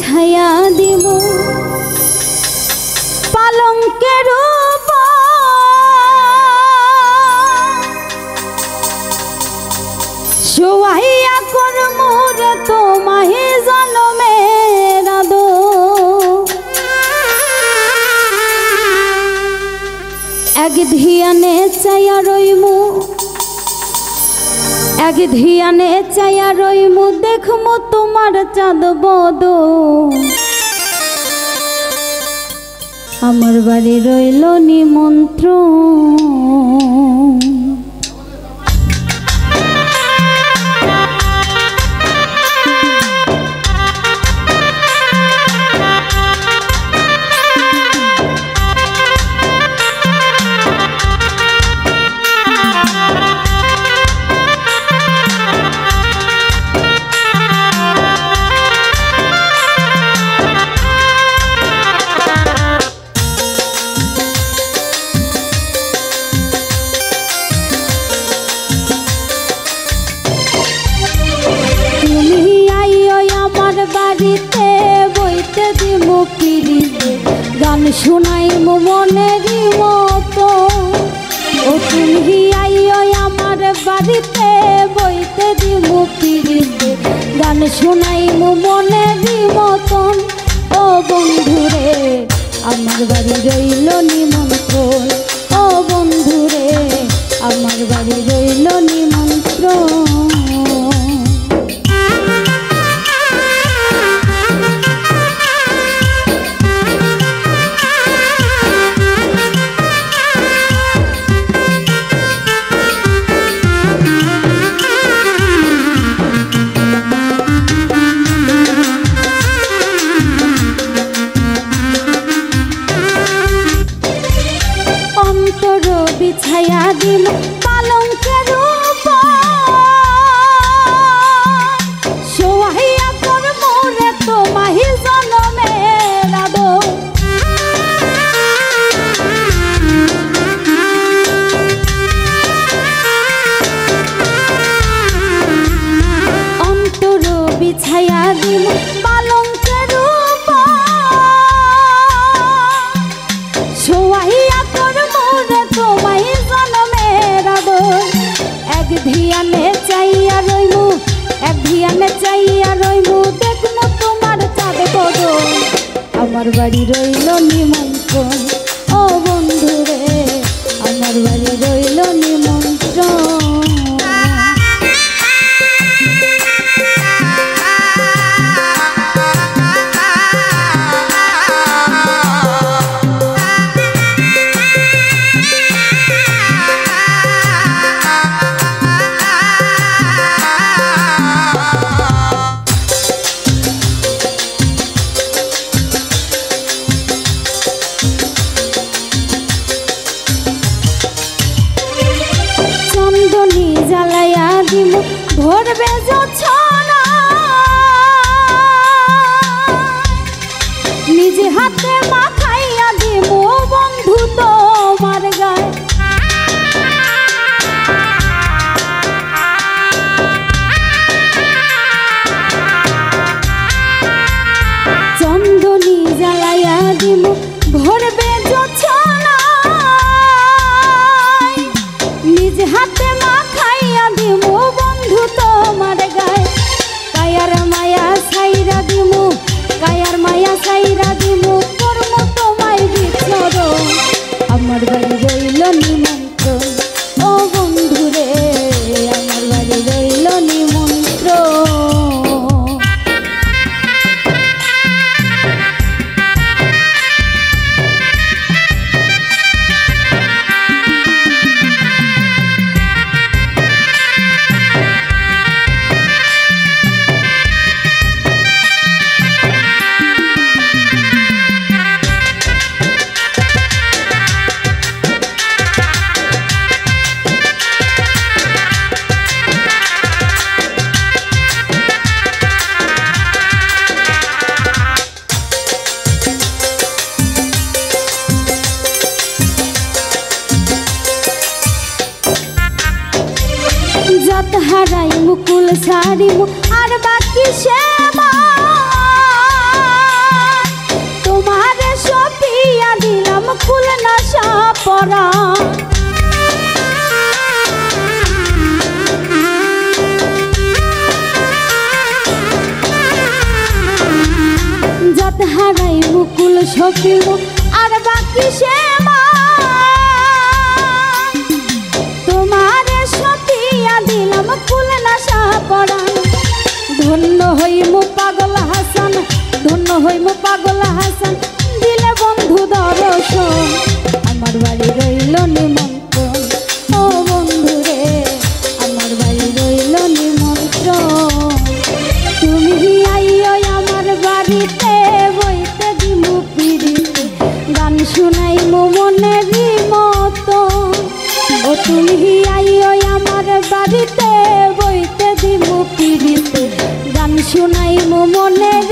বিছায়া দিব পালঙ্কের শোয়াইয়া করমুরে তোমাহে জনমের আদো এক ধিয়ানে চাইয়া রইমু এক ধিয়ানে চাইয়া রইমু দেখমু তোমার চাঁদ বদ আমার বাড়ি রইল নিমন্ত্রণ বাড়িতে বইতে দিমু পিড়িতে গান শুনাইমু মনেরই মতো ও তুমি আইও আমার বাড়িতে বইতে দিমু পিড়িতে গান শুনাইমু মনেরই মতন ও বন্ধুরে আমার বাড়ি রইল নিমন্ত্রণ ও বন্ধুরে আমার বাড়ি রইল নিমন্ত্রণ বিছায়া দিল পালঙ্কের শোয়াইয়া করমুরে তোমাহি জনমের আদো অন্তর বিছায়া দিল পালঙ্কের শোয়াইয়া তোমায় জনমের আদো এক ধিয়ানে চাইয়া রইমু এক ধিয়ানে চাইয়া রইমু দেখমু তোমার চাঁদ বদন আমার বাড়ি রইল নিমন্ত্রণ ও বন্ধুরে আমার বাড়ি রইল নিমন্ত্রণ জ্বালাইয়া দিমু ভরবে জোছনা নিজে হাতে মাখাইয়া দিমু বন্ধু তোমার গায়ে চন্দনী জ্বালাইয়া দিমু ভরবে জোছনা নিজে হাতে মাখাইয়া দিমু বন্ধু তোমার গায়ে কায়ার মায়া সাইরা দিমু কায়ার মায়া সাইরা দিমু কর্ম তোমায় বিছরণ আমার বাড়ি রইল নিমন্ত্রণ ও বন্ধুরে আমার বাড়ি রইল নিমন্ত্রণ जात हाराई मुकुल सारी मु आर बाकी श्यामा কুল নাশা পরা যত হারাই মুকুল সপিল আর বাকি সে তোমারে সপিয়া দিলাম কুল নাশা পরা ধন্য হইমু পাগল হাসান ধন্য হইমু পাগল হাসান দিলে বন্ধু দর্শন আমার বাড়ি রইল নিমন্ত্রণ ও বন্ধু রে আমার বাড়ি রইল নিমন্ত্রণ তুমি আইও আমার বাড়িতে বইতে দিমু পিড়িতে গান শুনাইমু মনেরই মতন ও তুমি আইও আমার বাড়িতে বইতে দিমু পিড়িতে গান শুনাইমু মনের